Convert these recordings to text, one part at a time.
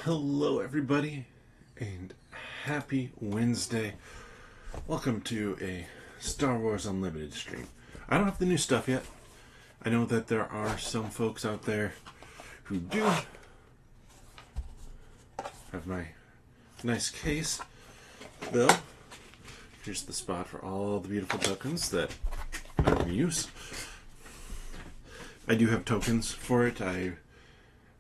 Hello, everybody, and happy Wednesday. Welcome to a Star Wars Unlimited stream. I don't have the new stuff yet. I know that there are some folks out there who do have my nice case. Though, here's the spot for all the beautiful tokens that I can use. I do have tokens for it. I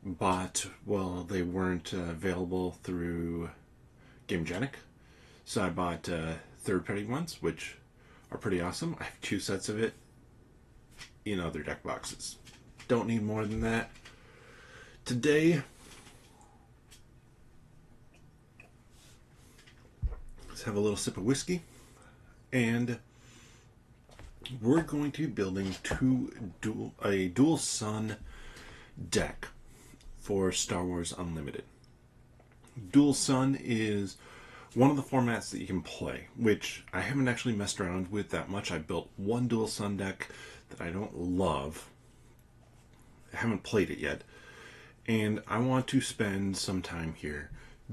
bought, well, they weren't available through GameGenic, so I bought third-party ones, which are pretty awesome. I have 2 sets of it in other deck boxes. Don't need more than that. Today, let's have a little sip of whiskey, and we're going to be building a Dual Sun deck for Star Wars Unlimited. Dual Sun is one of the formats that you can play, which I haven't actually messed around with that much. I built one Dual Sun deck that I don't love. I haven't played it yet. And I want to spend some time here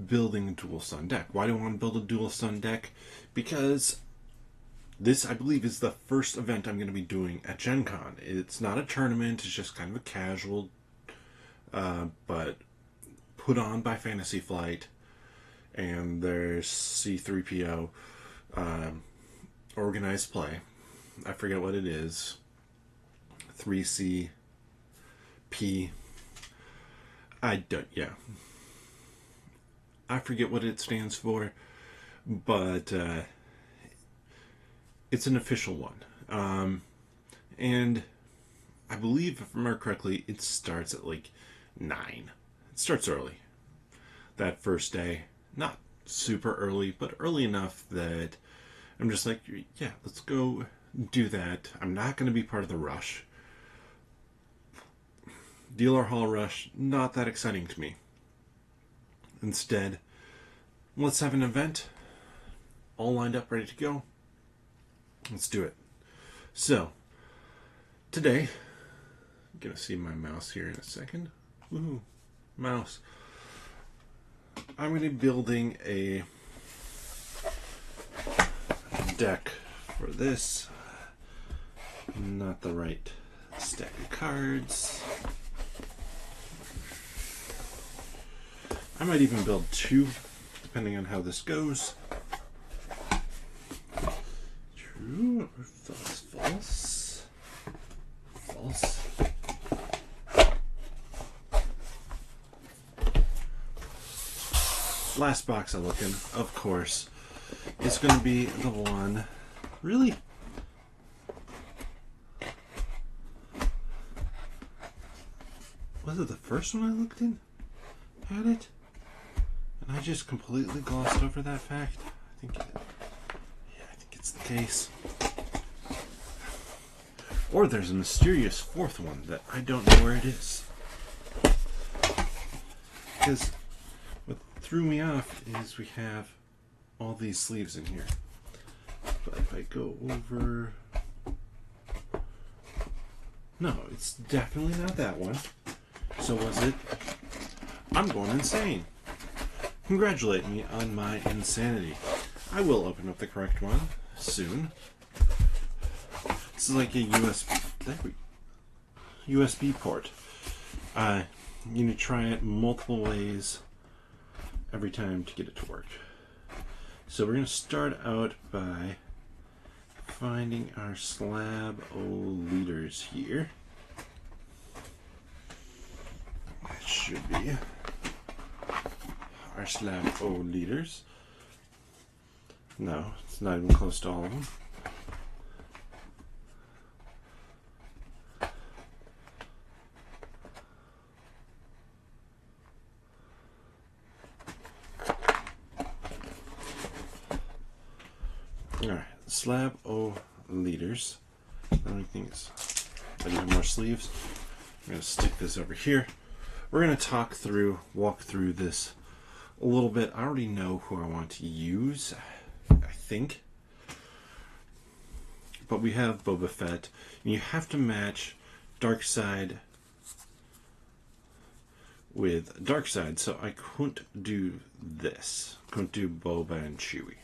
building a Dual Sun deck. Why do I want to build a Dual Sun deck? Because this, I believe, is the first event I'm going to be doing at Gen Con. It's not a tournament, it's just kind of a casual but put on by Fantasy Flight, and there's C3PO organized play. I forget what it is. 3CP. I forget what it stands for, but it's an official one. And I believe, if I remember correctly, it starts at like 9. It starts early. That first day. Not super early, but early enough that I'm just like, yeah, let's go do that. I'm not going to be part of the rush. Dealer Hall Rush, not that exciting to me. Instead, let's have an event. All lined up, ready to go. Let's do it. So, today, I'm going to see my mouse here in a second. Woohoo, mouse. I'm going to be building a deck for this. Not the right stack of cards. I might even build 2, depending on how this goes. True or false? False. Last box I look in, of course, is going to be the one. Really? Was it the first one I looked in? Had it? And I just completely glossed over that fact? I think it's the case. Or there's a mysterious 4th one that I don't know where it is. Because what threw me off is we have all these sleeves in here. But if I go over... No, it's definitely not that one. So was it? I'm going insane. Congratulate me on my insanity. I will open up the correct one soon. This is like a USB port. You need to try it multiple ways every time to get it to work. So we're going to start out by finding our slab O leaders here. That should be our slab O leaders. No, it's not even close to all of them. Alright, slab O leaders. The only thing is, I do have more sleeves. I'm going to stick this over here. We're going to walk through this a little bit. I already know who I want to use, I think. But we have Boba Fett, and you have to match Dark Side with Darkseid, so I couldn't do this. Couldn't do Boba and Chewie.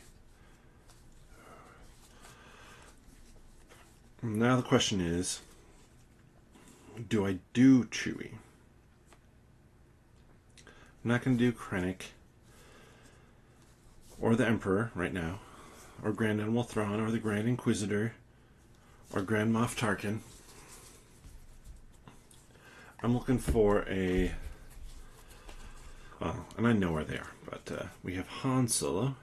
Now the question is, do I do Chewie? I'm not going to do Krennic or the Emperor right now, or Grand Admiral Thrawn, or the Grand Inquisitor, or Grand Moff Tarkin. I'm looking for a... Well, and I know where they are, but we have Han Solo.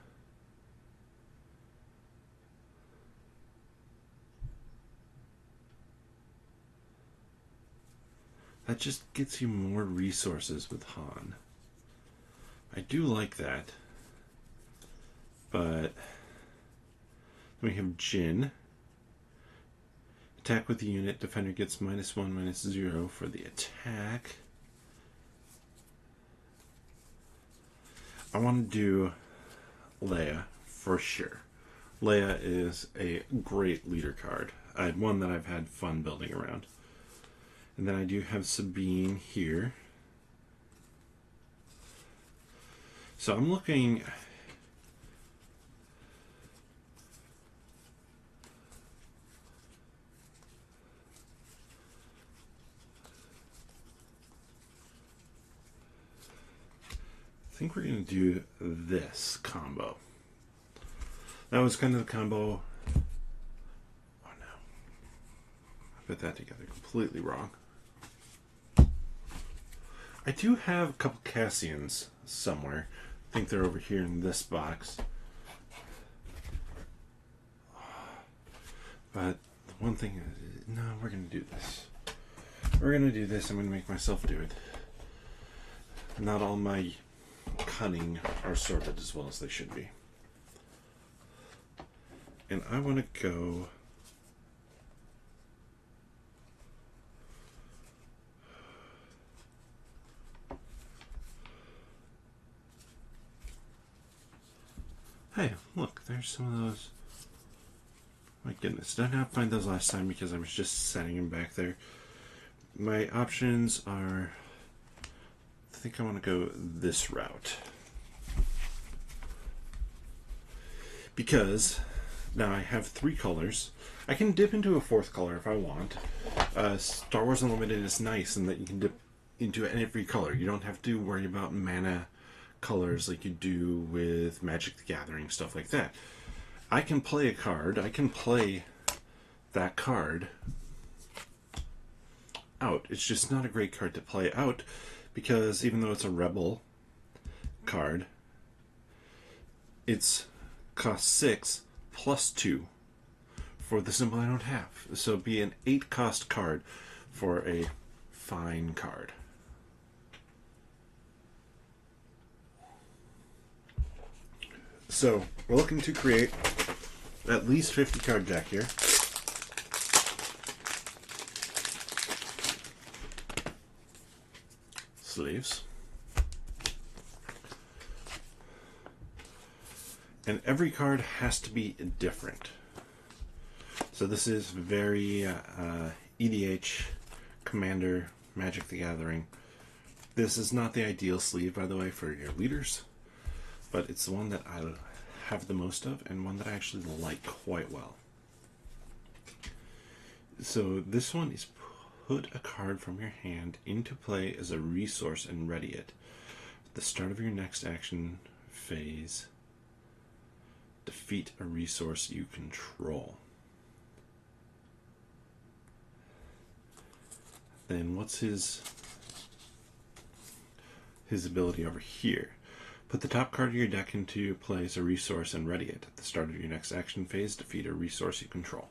That just gets you more resources with Han. I do like that. But we have Jin. Attack with the unit. Defender gets -1, -0 for the attack. I want to do Leia for sure. Leia is a great leader card. One that I've had fun building around. And then I do have Sabine here. So I'm looking... I think we're going to do this combo. That was kind of the combo... Oh no. I put that together completely wrong. I do have a couple Cassians somewhere. I think they're over here in this box. But the one thing is, no, we're going to do this. We're going to do this. I'm going to make myself do it. Not all my cunning are sorted as well as they should be. And I want to go... Hey, look, there's some of those. My goodness, did I not find those last time because I was just setting them back there? My options are... I think I want to go this route. Because now I have 3 colors. I can dip into a 4th color if I want. Star Wars Unlimited is nice in that you can dip into every color. You don't have to worry about mana colors like you do with Magic the Gathering, stuff like that. I can play a card, I can play that card out. It's just not a great card to play out because even though it's a rebel card, it's cost 6 plus 2 for the symbol I don't have. So it'd be an 8 cost card for a fine card. So we're looking to create at least 50 card deck here. Sleeves. And every card has to be different. So this is very EDH, Commander, Magic the Gathering. This is not the ideal sleeve, by the way, for your leaders. But it's the one that I have the most of and one that I actually like quite well. So this one is put a card from your hand into play as a resource and ready it. At the start of your next action phase, defeat a resource you control. Then what's his ability over here? Put the top card of your deck into play as a resource and ready it. At the start of your next action phase, defeat a resource you control.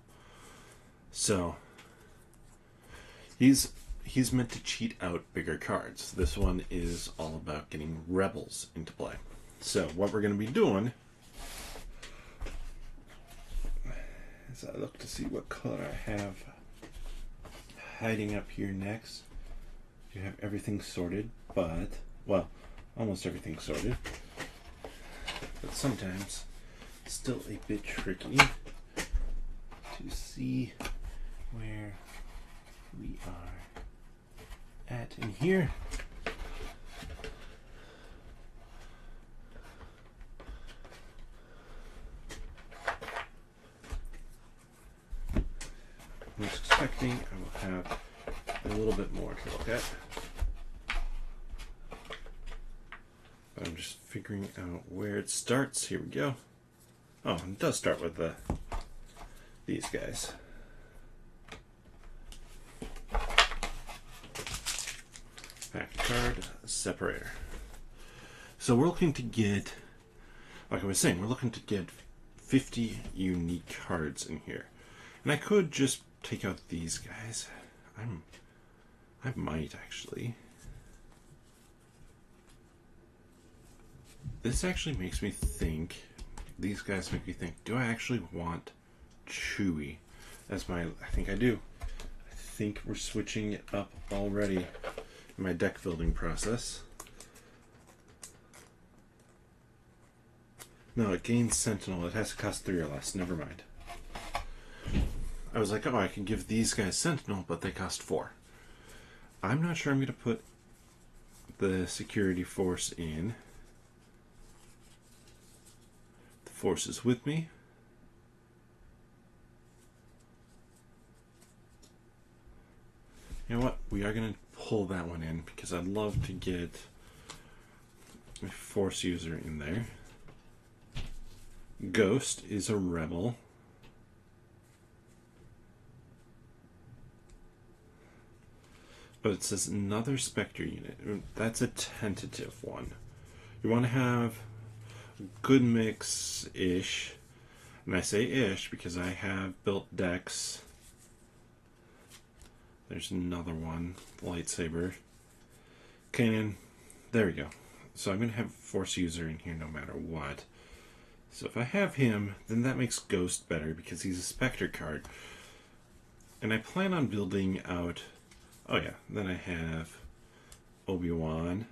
So, he's meant to cheat out bigger cards. This one is all about getting rebels into play. So, what we're going to be doing, as I look to see what color I have hiding up here next, you have everything sorted, but, well, almost everything sorted, but sometimes still a bit tricky to see where we are at in here. protecting, I will have a little bit more to look at. But I'm just figuring out where it starts. Here we go. Oh, it does start with these guys. Pack card separator. So we're looking to get, like I was saying, we're looking to get 50 unique cards in here. And I could just take out these guys. I might actually. This actually makes me think, these guys make me think, do I actually want Chewy as my, I think I do. I think we're switching it up already in my deck building process. No, it gains Sentinel. It has to cost 3 or less. Never mind. I was like, oh, I can give these guys Sentinel, but they cost 4. I'm not sure I'm going to put the Security Force in. The Force is with me. You know what? We are going to pull that one in because I'd love to get a Force user in there. Ghost is a rebel. But it says another Spectre unit. That's a tentative one. You want to have a good mix-ish. And I say ish because I have built decks. There's another one. Lightsaber. Kanan. There we go. So I'm going to have a Force user in here no matter what. So if I have him, then that makes Ghost better because he's a Spectre card. And I plan on building out... Oh yeah, then I have Obi-Wan.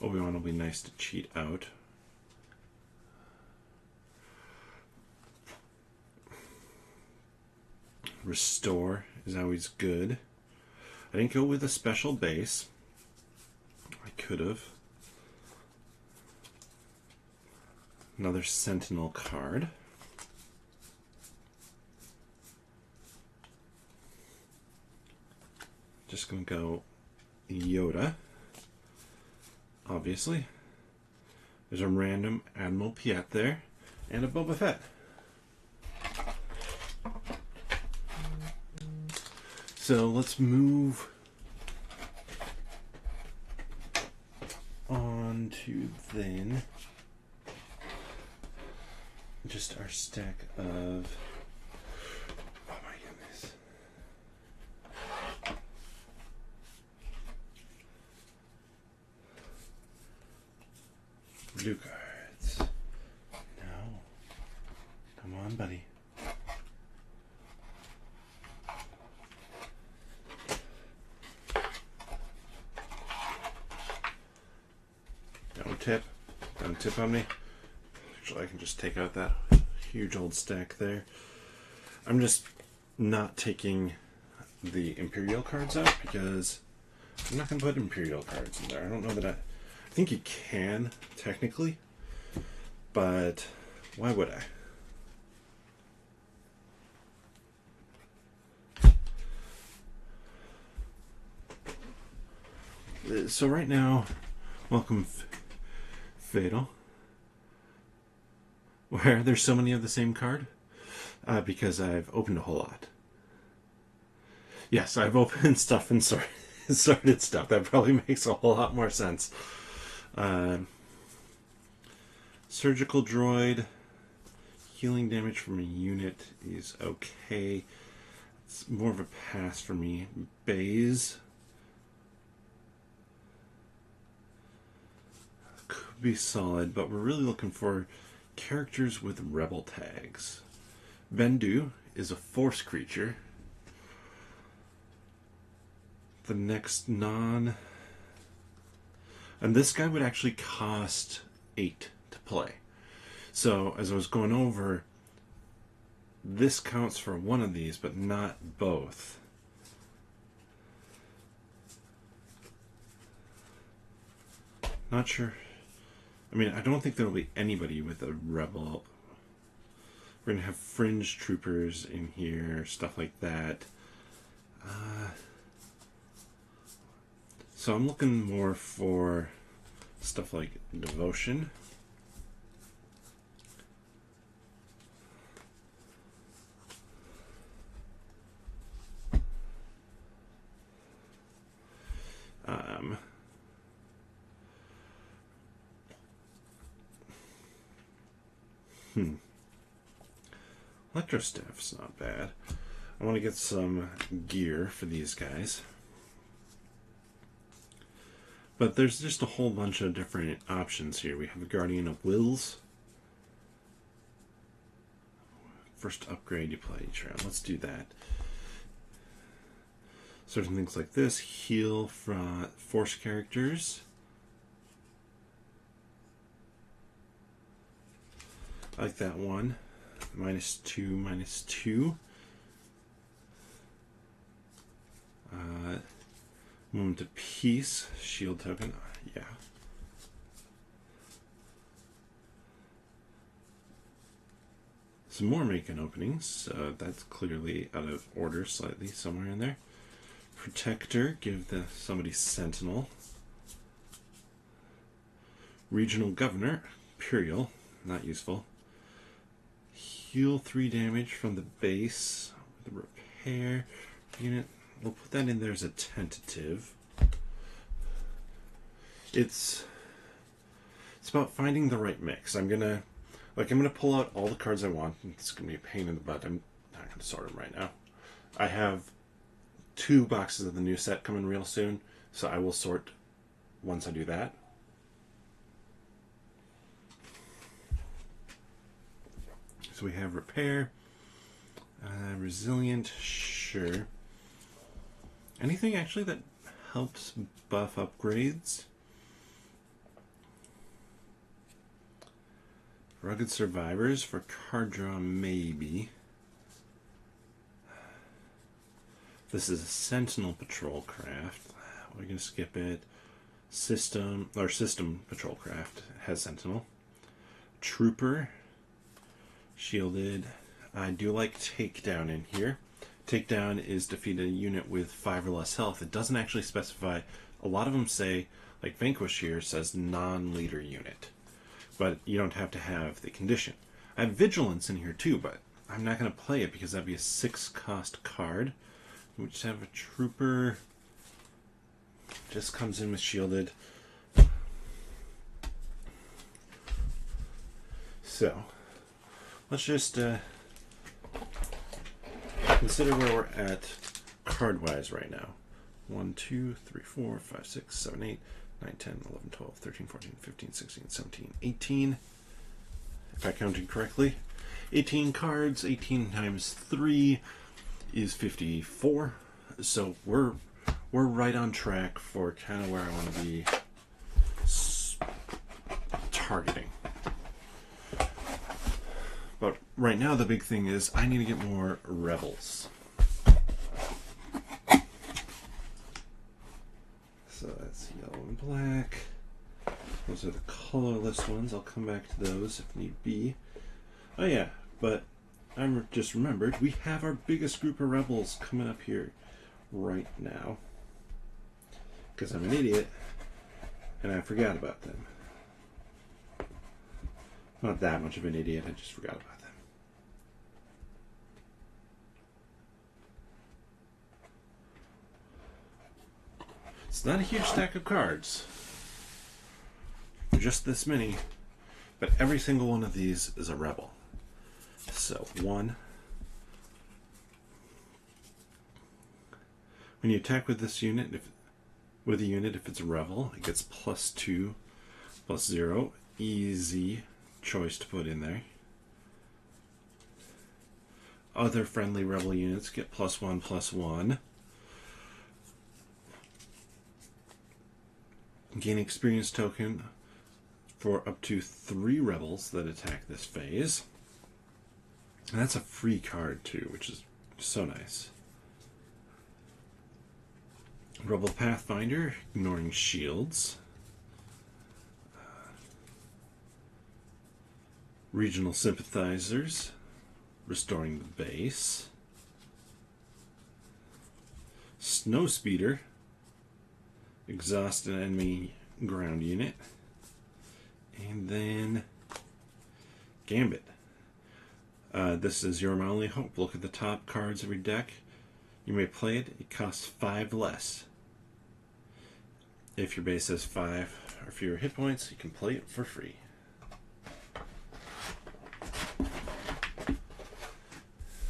Obi-Wan will be nice to cheat out. Restore is always good. I didn't go with a special base. I could have. Another Sentinel card. Just going to go Yoda, obviously. There's a random Admiral Piet there, and a Boba Fett. So let's move on to then just our stack of... Blue cards. No. Come on, buddy. Don't tip. Don't tip on me. Actually, I can just take out that huge old stack there. I'm just not taking the Imperial cards out because I'm not going to put Imperial cards in there. I don't know that I think you can, technically, but why would I? So right now, welcome Fatal, where there's so many of the same card, because I've opened a whole lot. Yes, I've opened stuff and sorted stuff. That probably makes a whole lot more sense. Surgical droid, healing damage from a unit is okay. It's more of a pass for me. Baze could be solid, but we're really looking for characters with rebel tags. Bendu is a Force creature. The next and this guy would actually cost 8 to play. So as I was going over, this counts for one of these, but not both. Not sure. I mean, I don't think there will be anybody with a rebel We're going to have fringe troopers in here, stuff like that. So I'm looking more for stuff like devotion. Electrostaff's not bad. I want to get some gear for these guys. But there's just a whole bunch of different options here. We have a Guardian of Wills. First upgrade you play each round. Let's do that. Certain things like this. Heal from force characters. I like that one. -2, -2. Moment of peace. Shield token. Yeah. Some more making openings. That's clearly out of order slightly somewhere in there. Protector. Give somebody Sentinel. Regional Governor. Imperial. Not useful. Heal 3 damage from the base. The repair unit. We'll put that in there as a tentative. It's about finding the right mix. I'm gonna pull out all the cards I want. It's gonna be a pain in the butt. I'm not gonna sort them right now. I have 2 boxes of the new set coming real soon, so I will sort once I do that. So we have repair, resilient, sure. Anything actually that helps buff upgrades? Rugged Survivors for card draw, maybe. This is a Sentinel Patrol Craft. We're going to skip it. System Patrol Craft has Sentinel. Trooper. Shielded. I do like Takedown in here. Takedown is defeat a unit with 5 or less health. It doesn't actually specify. A lot of them say, like Vanquish here says non-leader unit. But you don't have to have the condition. I have Vigilance in here too, but I'm not going to play it because that'd be a 6-cost card. We just have a Trooper. Just comes in with Shielded. So, let's just consider where we're at card-wise right now. 1, 2, 3, 4, 5, 6, 7, 8, 9, 10, 11, 12, 13, 14, 15, 16, 17, 18. If I counted correctly. 18 cards, 18 times 3 is 54. So we're right on track for kind of where I want to be targeting. But right now the big thing is I need to get more rebels. So that's yellow and black. Those are the colorless ones. I'll come back to those if need be. Oh yeah, but I just remembered we have our biggest group of rebels coming up here right now. Because I'm an idiot and I forgot about them. Not that much of an idiot, I just forgot about them. It's not a huge stack of cards. Just this many. But every single one of these is a rebel. So, 1. When you attack with this unit, if it's a rebel, it gets +2, +0. Easy choice to put in there. Other friendly rebel units get +1, +1. Gain experience token for up to 3 rebels that attack this phase. And that's a free card too, which is so nice. Rebel Pathfinder, ignoring shields. Regional Sympathizers, restoring the base. Snowspeeder, exhaust an enemy ground unit. And then Gambit. This is your only hope. Look at the top cards of your deck. You may play it. It costs 5 less. If your base has 5 or fewer hit points, you can play it for free.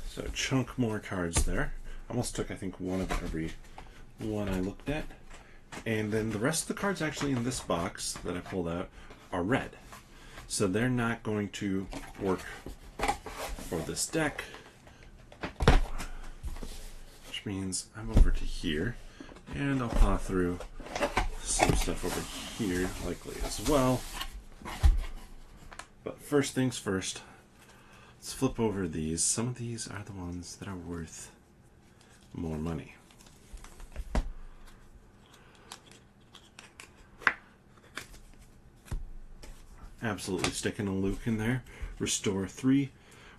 So a chunk more cards there. Almost took, I think, one of every one I looked at. And then the rest of the cards actually in this box that I pulled out are red. So they're not going to work for this deck. Which means I'm over to here. And I'll paw through some stuff over here likely as well. But first things first, let's flip over these. Some of these are the ones that are worth more money. Absolutely sticking a Luke in there. Restore 3.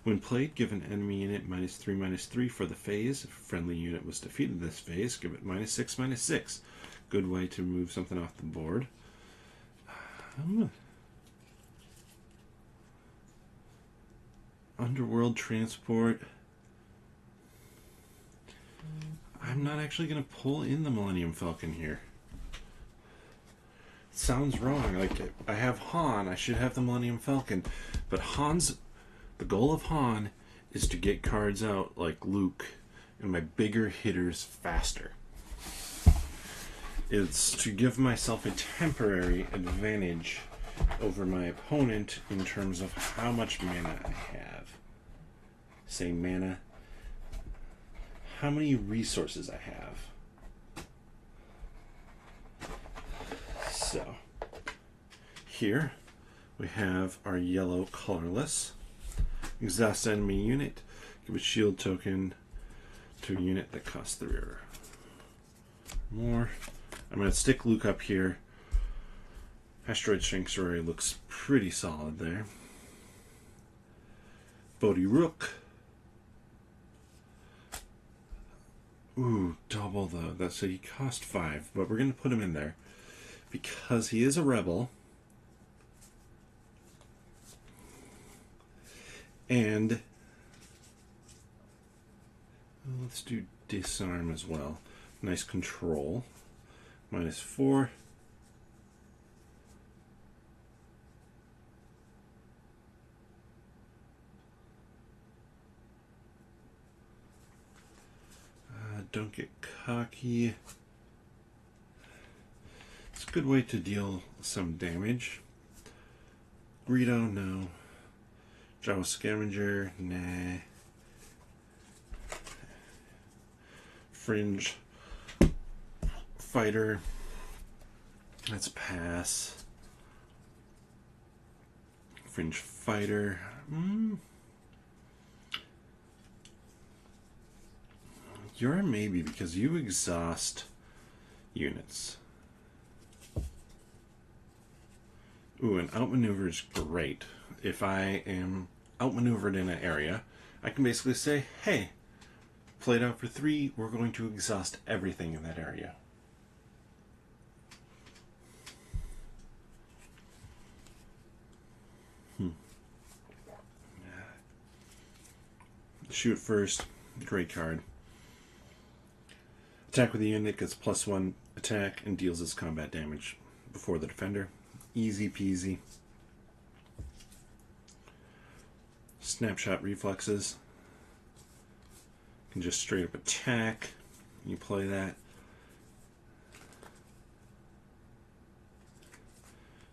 When played, give an enemy unit -3/-3 for the phase. If a friendly unit was defeated this phase, give it -6/-6. Good way to move something off the board. Underworld Transport. I'm not actually going to pull in the Millennium Falcon here. Sounds wrong. Like, I have Han, I should have the Millennium Falcon. But the goal of Han is to get cards out like Luke and my bigger hitters faster. It's to give myself a temporary advantage over my opponent in terms of how much mana I have. Say mana. How many resources I have. So, here we have our yellow colorless. Exhaust enemy unit. Give a shield token to a unit that costs 3 or more. I'm going to stick Luke up here. Asteroid Sanctuary looks pretty solid there. Bodhi Rook. Ooh, double though. That's so he cost 5, but we're going to put him in there because he is a rebel. And let's do disarm as well. Nice control. -4. Don't get cocky. It's a good way to deal some damage. Greedo, no. Jawa Scavenger, nah. Fringe Fighter, that's a pass. Fringe Fighter, You're a maybe because you exhaust units. Ooh, and outmaneuver is great. If I am outmaneuvered in an area, I can basically say, hey, played out for 3, we're going to exhaust everything in that area. Shoot first, great card. Attack with the unit gets +1 attack and deals its combat damage before the defender. Easy peasy. Snapshot reflexes. You can just straight up attack. You play that.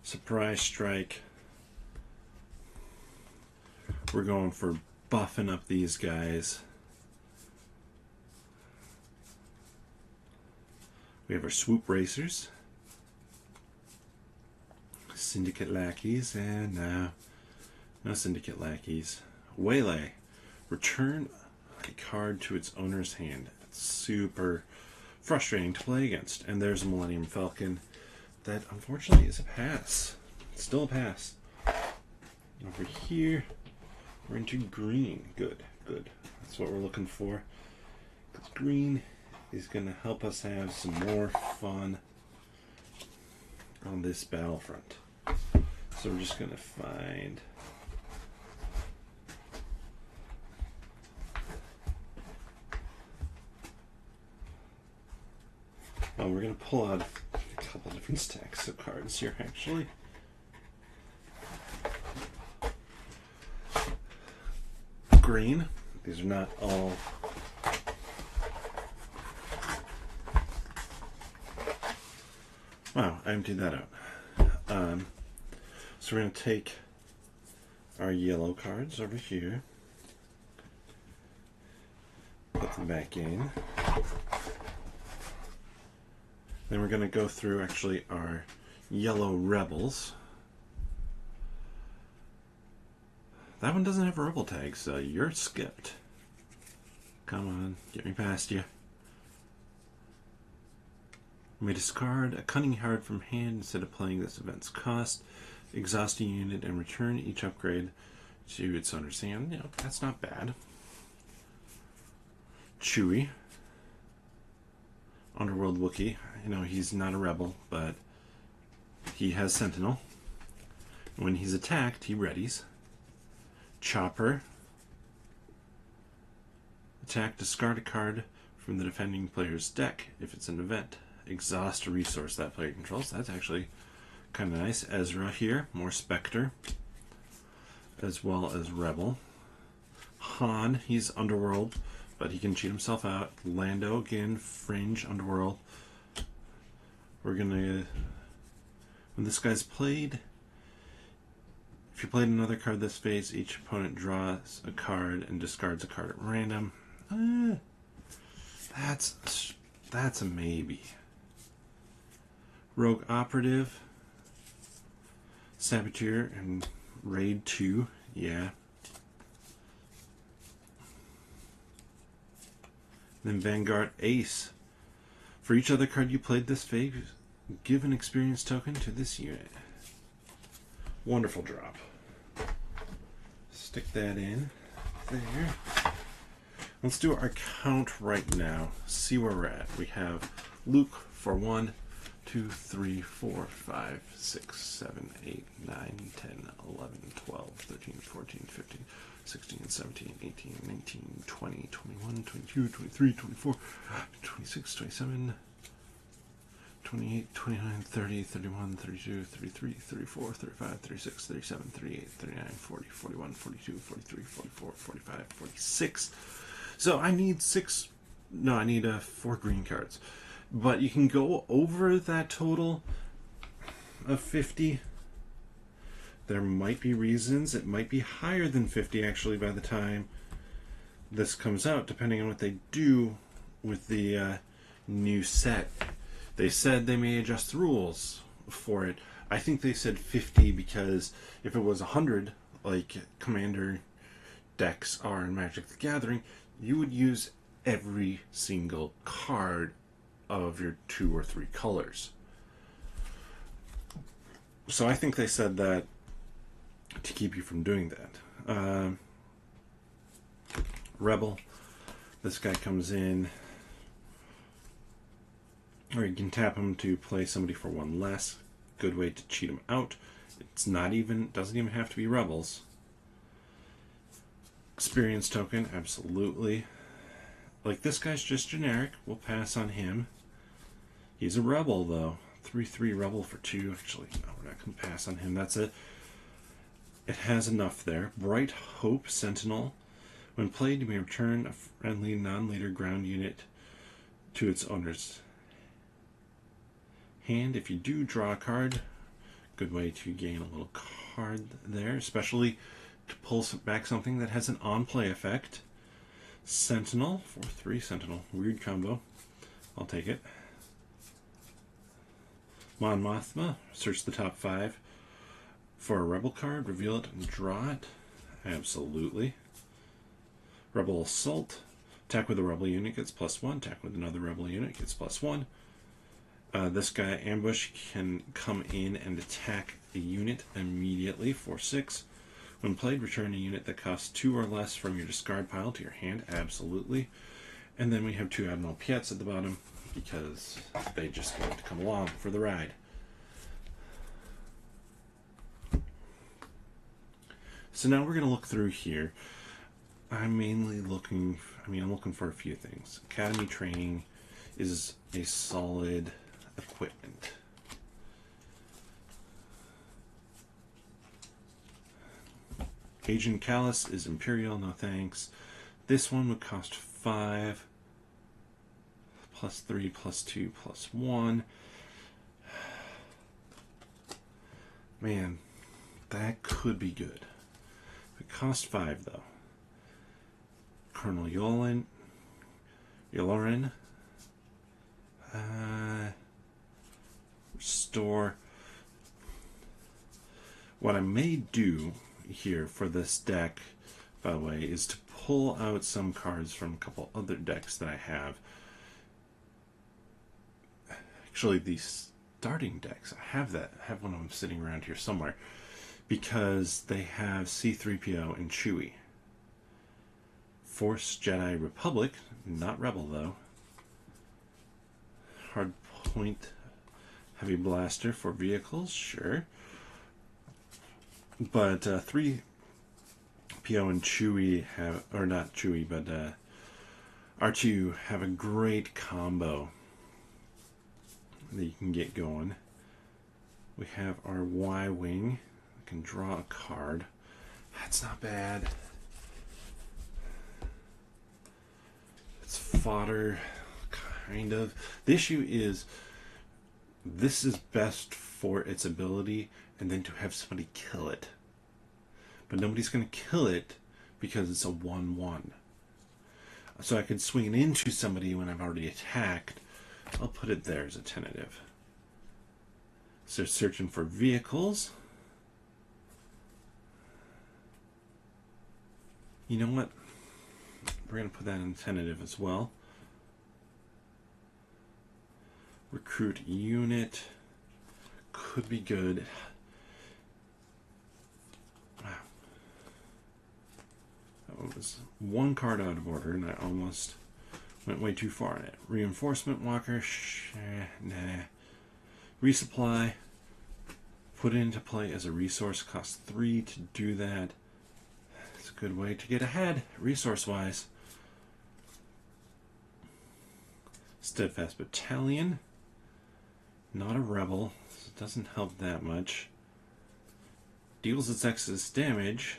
Surprise strike. We're going for buffing up these guys. We have our swoop racers, syndicate lackeys, and no syndicate lackeys. Waylay, return a card to its owner's hand. It's super frustrating to play against. And there's a Millennium Falcon that unfortunately is a pass. It's still a pass. Over here, we're into green. Good. Good. That's what we're looking for. Because green is going to help us have some more fun on this battlefront. So we're just going to find... Oh, we're going to pull out a couple different stacks of cards here, actually. Green. These are not all... Wow, I emptied that out. So we're going to take our yellow cards over here, put them back in. Then we're going to go through actually our yellow rebels. That one doesn't have a rebel tag, so you're skipped. Come on, get me past you. We may discard a cunning card from hand instead of playing this event's cost. Exhaust a unit and return each upgrade to its owner's hand. You know, that's not bad. Chewie. Underworld Wookiee. You know, he's not a rebel, but he has Sentinel. When he's attacked, he readies. Chopper. Attack, discard a card from the defending player's deck if it's an event. Exhaust a resource that player controls. That's actually kind of nice. Ezra here, more Spectre, as well as Rebel. Han, he's Underworld, but he can cheat himself out. Lando, again, Fringe, Underworld. We're gonna... When this guy's played, if you played another card this phase, each opponent draws a card and discards a card at random. That's a maybe. Rogue Operative, Saboteur, and Raid 2, yeah. Then Vanguard Ace. For each other card you played this phase, give an experience token to this unit. Wonderful drop. Stick that in there. Let's do our count right now. See where we're at. We have Luke for 1, 2, 3, 4, 5, 6, 7, 8, 9, 10, 11, 12, 13, 14, 15, 16, 17, 18, 19, 20, 21, 22, 23, 24, 26, 27, 28, 29, 30, 31, 32, 33, 34, 35, 36, 37, 38, 39, 40, 41, 42, 43, 44, 45, 46. So I need 4 green cards. But you can go over that total of 50. There might be reasons. It might be higher than 50 actually by the time this comes out, depending on what they do with the new set. They said they may adjust the rules for it. I think they said 50 because if it was 100, like Commander decks are in Magic the Gathering, you would use every single card of your 2 or 3 colors. So I think they said that to keep you from doing that. Rebel, this guy comes in, or you can tap him to play somebody for 1 less. Good way to cheat him out. It's not even, doesn't even have to be rebels. Experience token, absolutely. Like, this guy's just generic. We'll pass on him. He's a rebel, though. 3/3 rebel for 2. Actually, no, we're not going to pass on him. That's it. It has enough there. Bright Hope Sentinel. When played, you may return a friendly non-leader ground unit to its owner's hand. If you do draw a card, good way to gain a little card there, especially to pull back something that has an on-play effect. Sentinel, 4/3 Sentinel. Weird combo. I'll take it. Mon Mothma, search the top 5 for a rebel card, reveal it, and draw it. Absolutely. Rebel Assault. Attack with a rebel unit gets +1. Attack with another rebel unit gets +1. This guy, Ambush, can come in and attack a unit immediately for 6. When played, return a unit that costs 2 or less from your discard pile to your hand. Absolutely. And then we have 2 Admiral Piets at the bottom because they just want to come along for the ride. So now we're going to look through here. I'm mainly looking, I'm looking for a few things. Academy training is a solid equipment. Agent Callus is Imperial, no thanks. This one would cost 5, plus 3, plus 2, plus 1. Man, that could be good. It costs 5 though. Colonel Yolorin. Restore. What I may do here for this deck, by the way, is to pull out some cards from a couple other decks that I have. Actually, these starting decks, I have one of them sitting around here somewhere, because they have C-3PO and Chewie. Force Jedi Republic, not Rebel though. Hardpoint Heavy Blaster for vehicles, sure. But 3PO and Chewie have, or not Chewie, but R2 have a great combo that you can get going. We have our Y-Wing. We can draw a card. That's not bad. It's fodder, kind of. The issue is, this is best for its ability, and then to have somebody kill it. But nobody's going to kill it because it's a 1/1. So I can swing it into somebody when I've already attacked. I'll put it there as a tentative. So searching for vehicles. You know what? We're going to put that in tentative as well. Recruit unit. Could be good. Wow. That was one card out of order, and I almost went way too far in it. Reinforcement walker. Nah. Resupply. Put it into play as a resource. Costs 3 to do that. It's a good way to get ahead, resource-wise. Steadfast Battalion. Not a rebel. So it doesn't help that much. Deals its excess damage.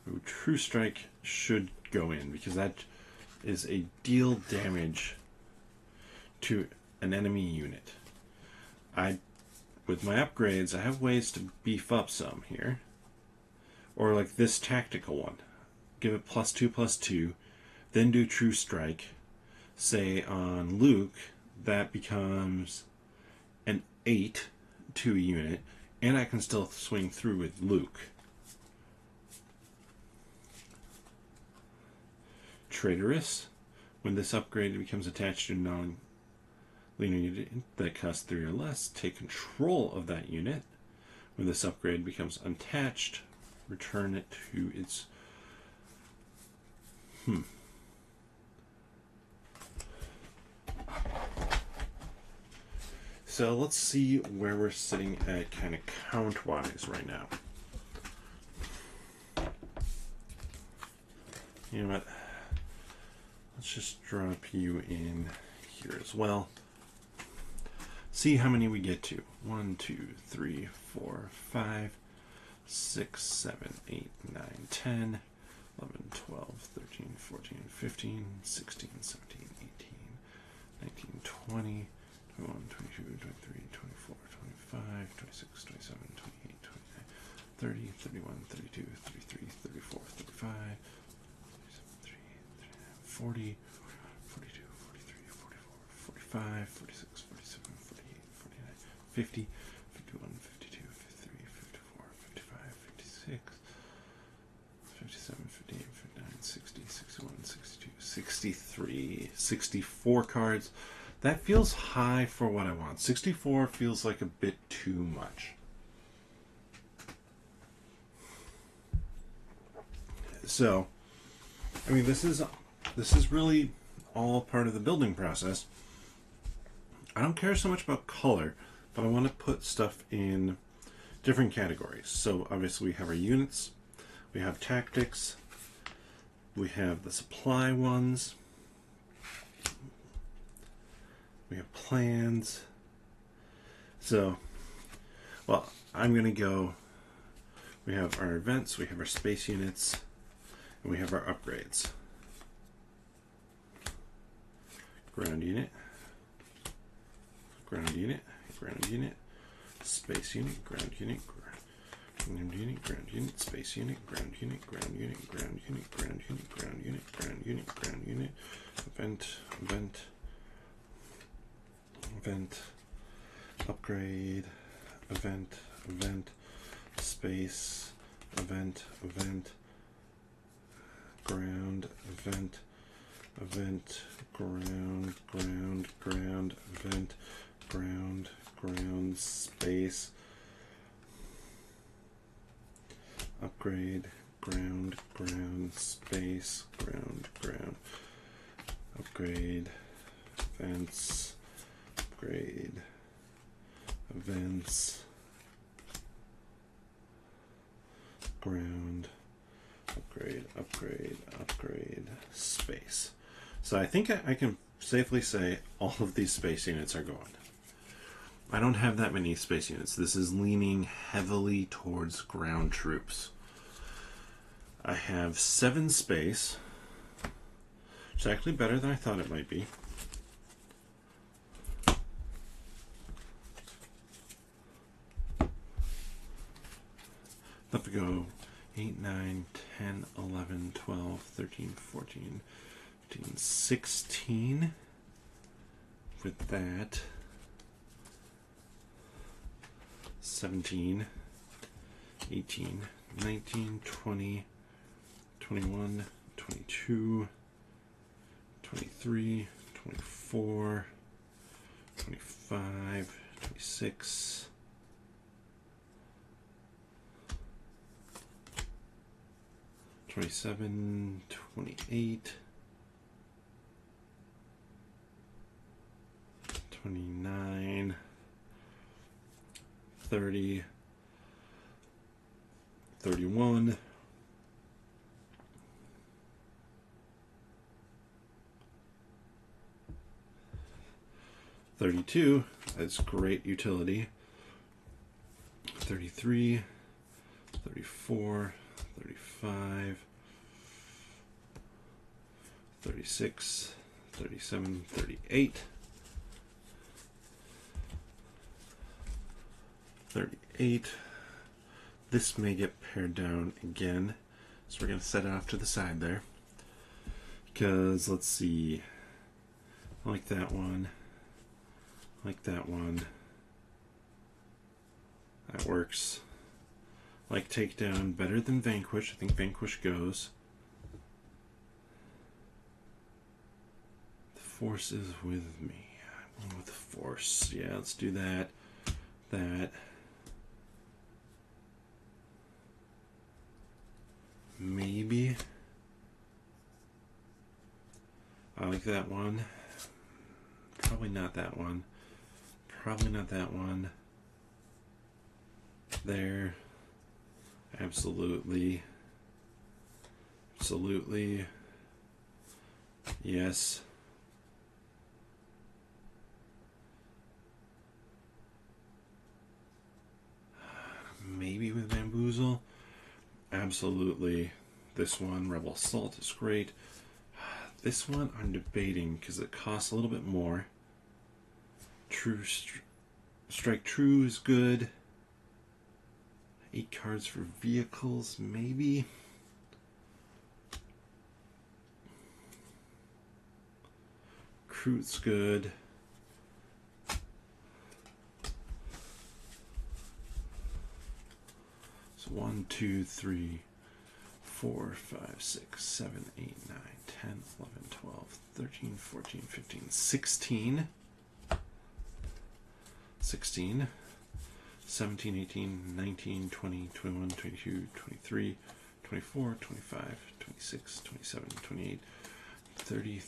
Ooh, True Strike should go in because that is a deal damage to an enemy unit. With my upgrades, I have ways to beef up some here. Or like this tactical one. Give it +2/+2, then do True Strike. Say on Luke, that becomes an 8 to a unit, and I can still swing through with Luke. Traitorous. When this upgrade becomes attached to a non-linear unit that costs 3 or less, take control of that unit. When this upgrade becomes unattached, return it to its... So let's see where we're sitting at kind of count-wise right now. You know what? Let's just drop you in here as well. See how many we get to. 1, 2, 3, 4, 5, 6, 7, 8, 9, 10, 11, 12, 13, 14, 15, 16, 17, 18, 19, 20, 21, 22, 23, 24, 25, 26, 27, 28, 29, 30, 31, 32, 33, 34, 35, 40, 42, 43, 44, 45, 46, 47, 48, 49, 50, 51, 52, 53, 54, 55, 56, 57, 58, 59, 60, 61, 62, 63, 64 cards. That feels high for what I want. 64 feels like a bit too much. So, I mean, this is really all part of the building process. I don't care so much about color, but I want to put stuff in different categories. So obviously we have our units, we have tactics, we have the supply ones, we have plans. So, well, I'm going to go, we have our events, we have our space units, and we have our upgrades. Ground unit, ground unit, ground unit, space unit, ground unit, ground unit, ground unit, space unit, ground unit, ground unit, ground unit, ground unit, ground unit, ground unit, ground unit, event, event, event, upgrade, event, event, space, event, event, ground, event, event, ground, ground, ground, event, ground, ground, space, upgrade, ground, ground, space, ground, ground, upgrade, events, upgrade, events, ground, upgrade, upgrade, upgrade, space. So I think I can safely say all of these space units are going. I don't have that many space units. This is leaning heavily towards ground troops. I have 7 space, which is actually better than I thought it might be. Let me go 8, 9, 10, 11, 12, 13, 14, 15, 16 with that. 17, 18, 19, 20, 21, 22, 23, 24, 25, 26, 27, 28, 29, 30, 31, 32, that's great utility, 33, 34, 35, 36, 37, 38, 38. This may get pared down again, so we're going to set it off to the side there. Because, let's see, I like that one, I like that one, that works. I like Takedown better than Vanquish. I think Vanquish goes. The Force is with me. I'm going with the Force. Yeah, let's do that. That. Maybe. I like that one. Probably not that one. Probably not that one. There. Absolutely. Absolutely. Yes. Maybe with Bamboozle. Absolutely. This one, Rebel Assault, is great. This one I'm debating because it costs a little bit more. Strike True is good. 8 cards for vehicles, maybe. Recruit's good. So 1, 2, 3, 4, 5, 6, 7, 8, 9, 10, 11, 12, 13, 14, 15, 16. 16, 17, 18, 19, 20, 21, 22, 23, 24, 25, 26, 27, 28, 30,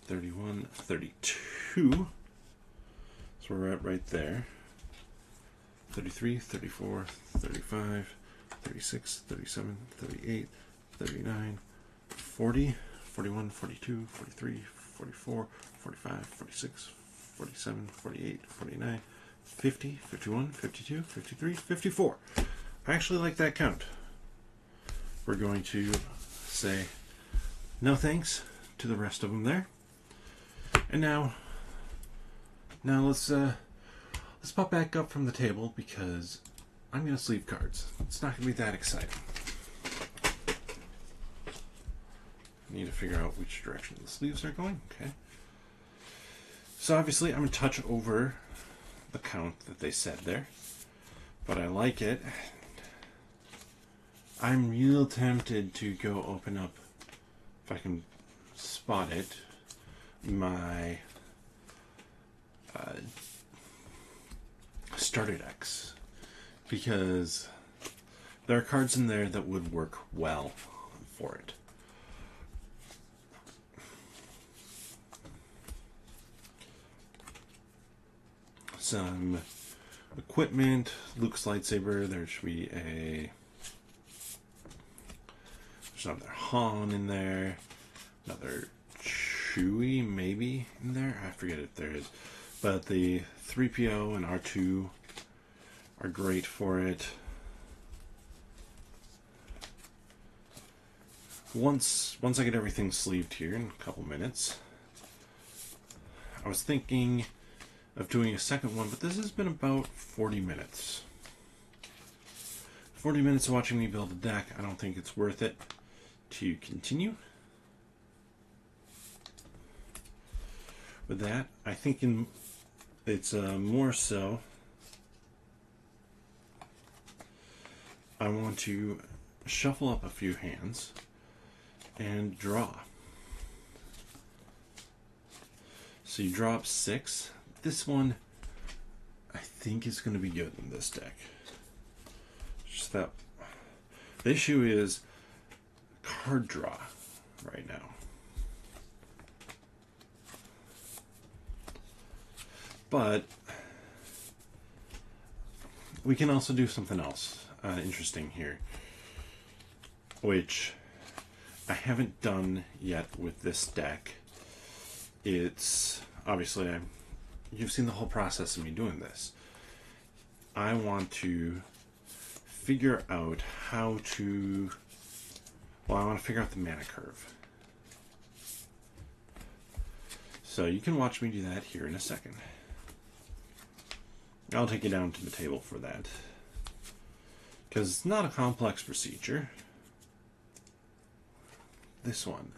31, 32. So we're at right there. 33, 34, 35, 36, 37, 38, 39, 40, 41, 42, 43, 44, 45, 46, 47, 48, 49, 50, 51, 52, 53, 54. I actually like that count. We're going to say no thanks to the rest of them there. And now let's pop back up from the table because I'm going to sleeve cards. It's not going to be that exciting. I need to figure out which direction the sleeves are going. Okay. So obviously I'm going to touch over the count that they said there, but I like it. I'm real tempted to go open up, if I can spot it, my starter decks, because there are cards in there that would work well for it. Some equipment, Luke's lightsaber. There should be there's another Han in there, another Chewie maybe in there. I forget if there is, but the 3PO and R2 are great for it. Once I get everything sleeved here in a couple minutes, I was thinking of doing a second one, but this has been about 40 minutes. 40 minutes of watching me build a deck. I don't think it's worth it to continue. With that, I think it's more so I want to shuffle up a few hands and draw. So you draw up 6. This one I think is going to be good in this deck. Just that the issue is card draw right now. But we can also do something else interesting here, which I haven't done yet with this deck. It's obviously you've seen the whole process of me doing this. I want to figure out how to, I want to figure out the mana curve. So you can watch me do that here in a second. I'll take you down to the table for that, because it's not a complex procedure. This one,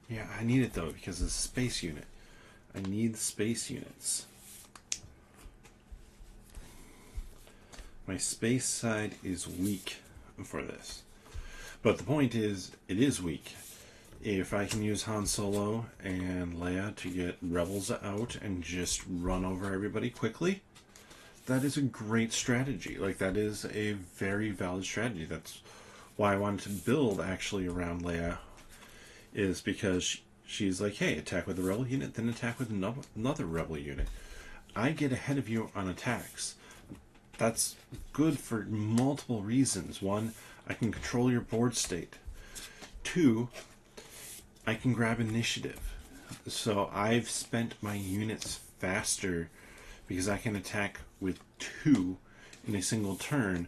yeah, I need it though because it's a space unit. I need space units. My space side is weak for this, but the point is, it is weak. If I can use Han Solo and Leia to get rebels out and just run over everybody quickly, that is a great strategy. Like, that is a very valid strategy. That's why I wanted to build actually around Leia, is because she's like, hey, attack with a rebel unit, then attack with another rebel unit. I get ahead of you on attacks. That's good for multiple reasons. One, I can control your board state. Two, I can grab initiative. So I've spent my units faster because I can attack with 2 in a single turn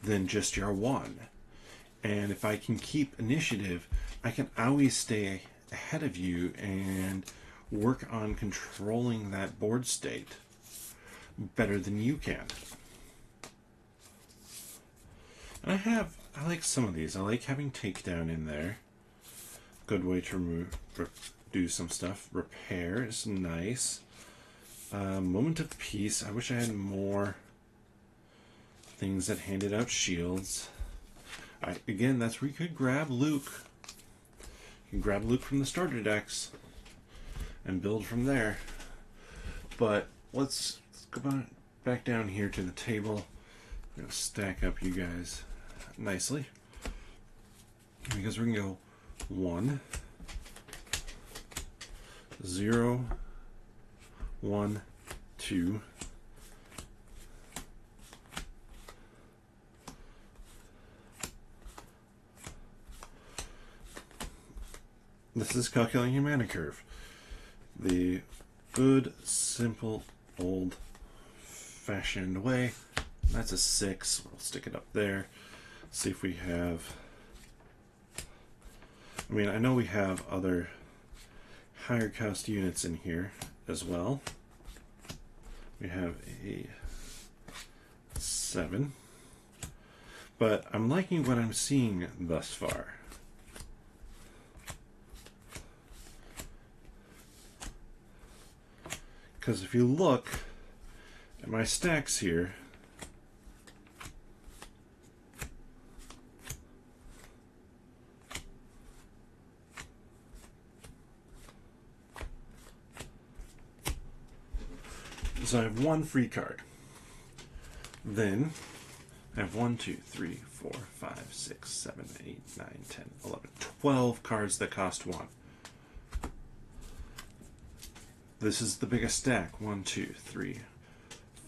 than just your 1. And if I can keep initiative, I can always stay ahead of you and work on controlling that board state better than you can. And I like some of these. I like having takedown in there. Good way to do some stuff. Repair is nice. Moment of peace. I wish I had more things that handed out shields. Again, that's where you could grab Luke. You can grab Luke from the starter decks and build from there. But let's back down here to the table. I'm going to stack up you guys nicely. Because we're going to go 1, 0, 1, 2, this is calculating your mana curve. The good, simple, old-fashioned way. That's a 6. We'll stick it up there. See if we have... I mean, I know we have other higher cost units in here as well. We have a 7. But I'm liking what I'm seeing thus far. Because if you look at my stacks here, so I have 1 free card. Then I have 1, 2, 3, 4, 5, 6, 7, 8, 9, 10, 11, 12 cards that cost 1. This is the biggest stack. 1, 2, 3,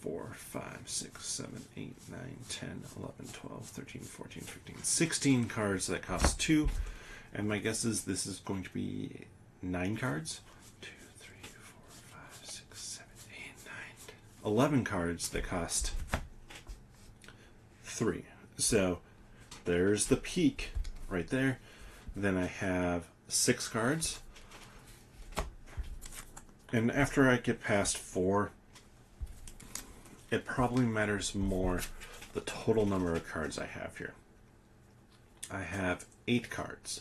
4, 5, 6, 7, 8, 9, 10, 11, 12, 13, 14, 15, 16 cards that cost 2. And my guess is this is going to be 9 cards. 2, 3, 4, 5, 6, 7, 8, 9, 10, 11 cards that cost 3. So there's the peak right there. Then I have 6 cards. And after I get past 4, it probably matters more the total number of cards I have here. I have 8 cards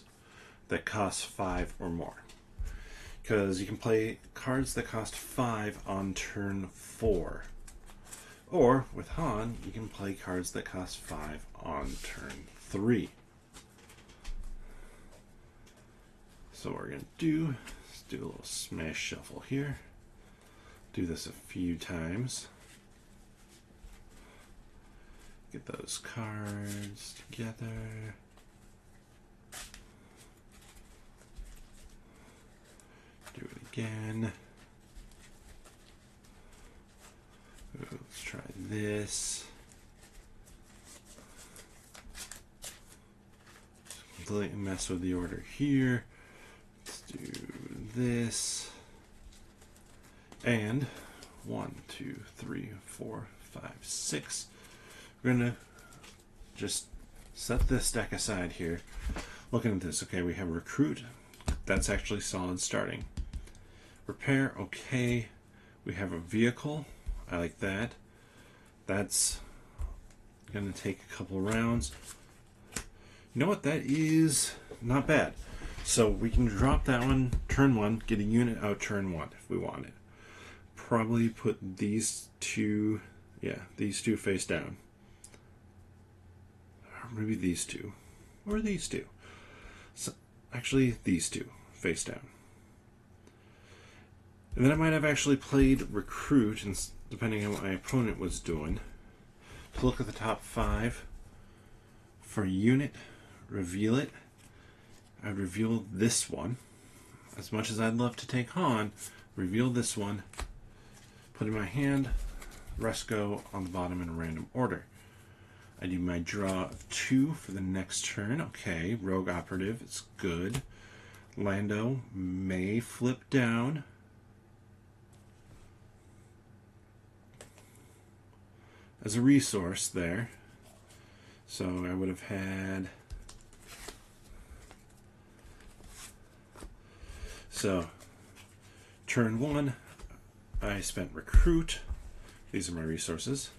that cost 5 or more. Because you can play cards that cost 5 on turn 4. Or, with Han, you can play cards that cost 5 on turn 3. So what we're going to do... do a little smash shuffle here. Do this a few times. Get those cards together. Do it again. Ooh, let's try this. Completely mess with the order here. Let's do this. And 1, 2, 3, 4, 5, 6. We're gonna just set this deck aside here. Looking at this, okay, we have recruit. That's actually solid starting. Repair, okay. We have a vehicle. I like that. That's gonna take a couple rounds. You know what? That is not bad. So we can drop that one turn 1, get a unit out turn 1 if we want it. Probably put these two, these two face down. Or maybe these two. Or these two. So, actually, these two face down. And then I might have actually played recruit, and depending on what my opponent was doing, to look at the top 5 for unit, reveal it. I'd reveal this one. As much as I'd love to take Han, reveal this one, put in my hand, rest go on the bottom in a random order. I do my draw of 2 for the next turn. Okay, Rogue Operative, it's good. Lando may flip down. As a resource there. So I would have had... So, turn 1, I spent recruit. These are my resources.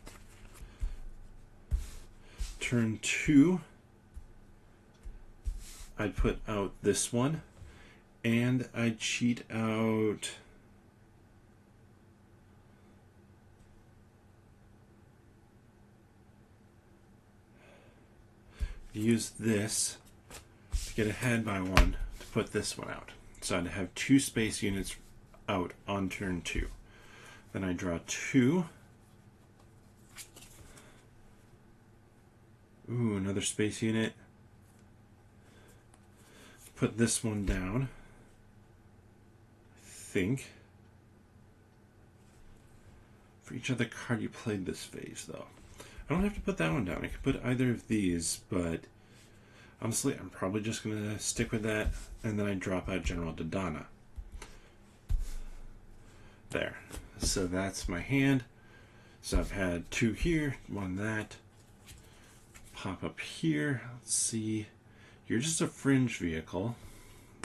Turn 2, I'd put out this one, and I'd cheat out... use this to get ahead by 1 to put this one out. So I'd have 2 space units out on turn 2. Then I draw 2. Ooh, another space unit. Put this one down. I think. For each other card you played this phase, though. I don't have to put that one down. I could put either of these, but honestly, I'm probably just going to stick with that, and then I drop out General Dodonna. There. So that's my hand. So I've had 2 here, 1 that. Pop up here. Let's see. You're just a fringe vehicle.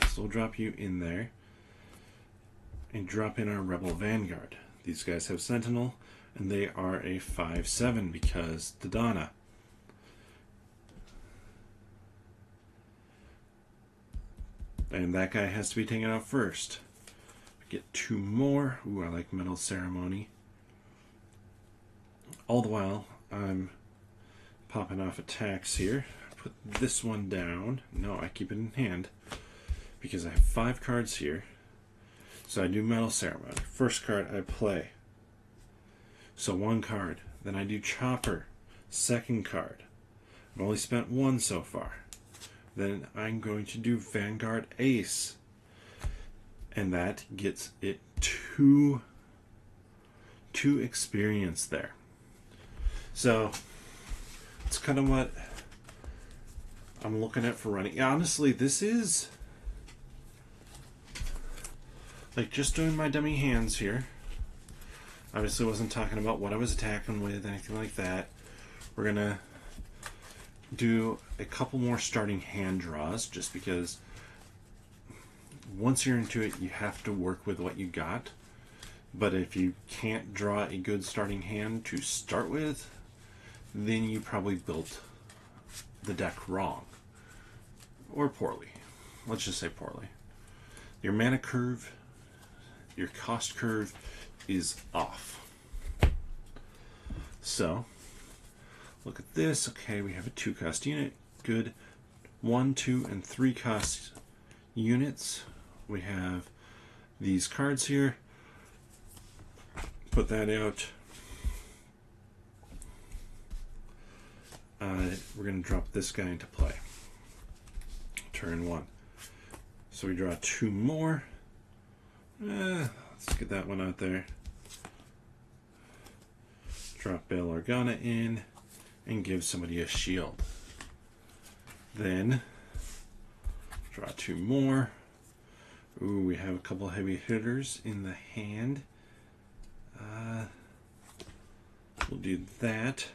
So we'll drop you in there. And drop in our Rebel Vanguard. These guys have Sentinel, and they are a 5/7 because Dodonna. And that guy has to be taken out first. Get 2 more. Ooh, I like Metal Ceremony. All the while, I'm popping off attacks here. Put this one down. No, I keep it in hand because I have 5 cards here. So I do Metal Ceremony. First card I play. So 1 card. Then I do Chopper. Second card. I've only spent 1 so far. Then I'm going to do Vanguard Ace. And that gets it 2 experience there. So it's kind of what I'm looking at for running. Honestly, this is like just doing my dummy hands here. Obviously wasn't talking about what I was attacking with, anything like that. We're gonna do a couple more starting hand draws just because once you're into it, you have to work with what you got. But if you can't draw a good starting hand to start with, then you probably built the deck wrong. Or poorly. Let's just say poorly. Your mana curve, your cost curve is off. So, look at this. Okay, we have a 2 cost unit. Good. 1, 2, and 3 cost units. We have these cards here. Put that out. We're going to drop this guy into play. Turn 1. So we draw 2 more. Let's get that one out there. Drop Bail Organa in and give somebody a shield. Then draw 2 more. Ooh, we have a couple heavy hitters in the hand. We'll do that.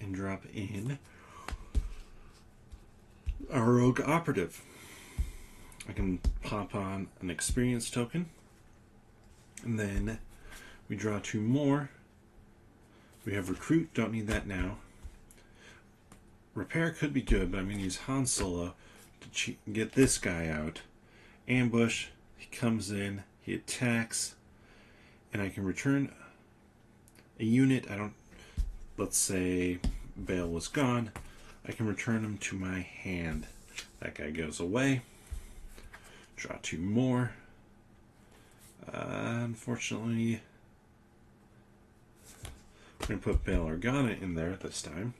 And drop in our Rogue Operative. I can pop on an experience token. And then we draw 2 more. We have Recruit, don't need that now. Repair could be good, but I'm going to use Han Solo to get this guy out. Ambush, he comes in, he attacks, and I can return a unit. Let's say Bail was gone. I can return him to my hand. That guy goes away. Draw 2 more. Unfortunately, we're going to put Bail Organa in there this time.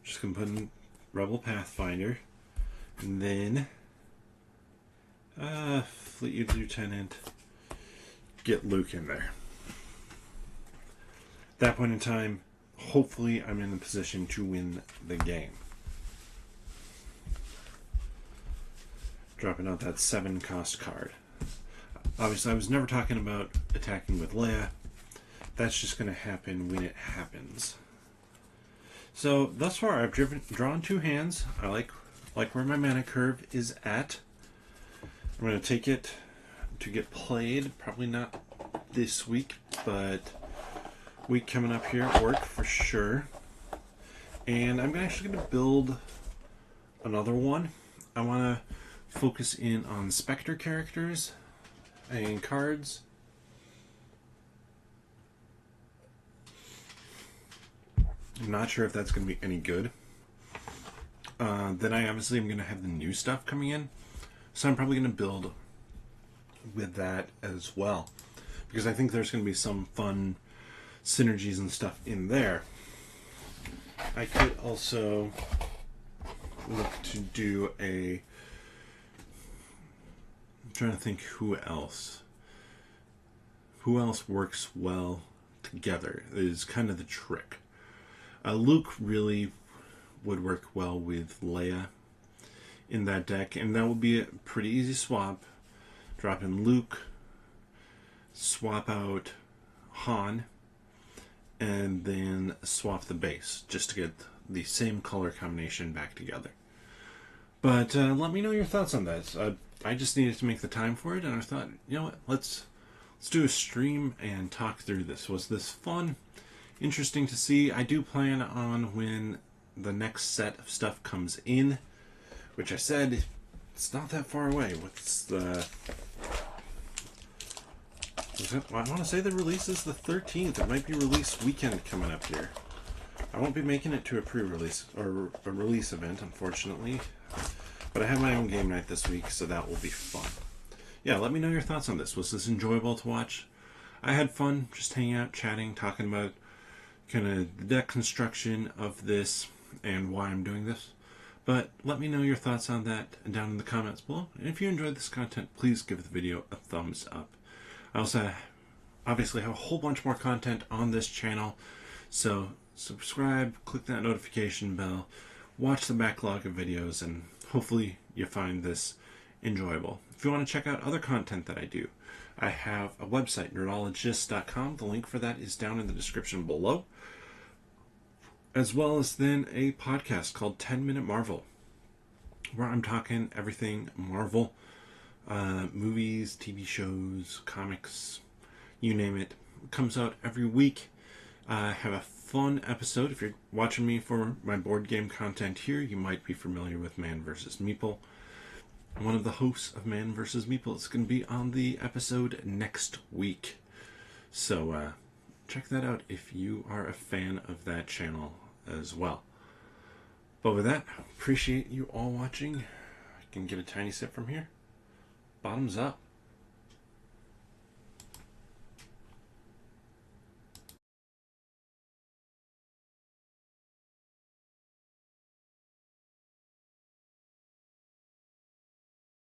Just going to put in Rebel Pathfinder. And then Fleet Lieutenant. Get Luke in there. At that point in time, hopefully I'm in the position to win the game. Dropping out that 7 cost card. Obviously, I was never talking about attacking with Leia. That's just going to happen when it happens. So, thus far, I've drawn 2 hands. I like where my mana curve is at. I'm going to take it to get played. Probably not this week, but week coming up here at work for sure. And I'm actually going to build another one. I want to focus in on Spectre characters and cards. I'm not sure if that's going to be any good. Then I obviously am going to have the new stuff coming in. So I'm probably going to build with that as well. Because I think there's going to be some fun synergies and stuff in there. I could also look to do I'm trying to think who else works well together is kind of the trick. Luke really would work well with Leia in that deck, and that would be a pretty easy swap. Drop in Luke, swap out Han, and then swap the base just to get the same color combination back together. But let me know your thoughts on that. I just needed to make the time for it, and I thought, you know what, let's do a stream and talk through this. Was this fun? Interesting to see. I do plan on, when the next set of stuff comes in, which I said it's not that far away. What's the... I want to say the release is the 13th. It might be release weekend coming up here. I won't be making it to a pre-release or a release event, unfortunately. But I have my own game night this week, so that will be fun. Yeah, let me know your thoughts on this. Was this enjoyable to watch? I had fun just hanging out, chatting, talking about kind of the deck construction of this and why I'm doing this. But let me know your thoughts on that down in the comments below. And if you enjoyed this content, please give the video a thumbs up. I also obviously have a whole bunch more content on this channel, so subscribe, click that notification bell, watch the backlog of videos, and hopefully you find this enjoyable. If you want to check out other content that I do, I have a website, nerdologist.com. The link for that is down in the description below. As well as then a podcast called 10 Minute Marvel, where I'm talking everything Marvel, movies, TV shows, comics, you name it. It comes out every week. I have a fun episode. If you're watching me for my board game content here, you might be familiar with Man vs. Meeple. One of the hosts of Man vs. Meeple is going to be on the episode next week. So check that out if you are a fan of that channel as well. But with that, appreciate you all watching. I can get a tiny sip from here. Bottoms up.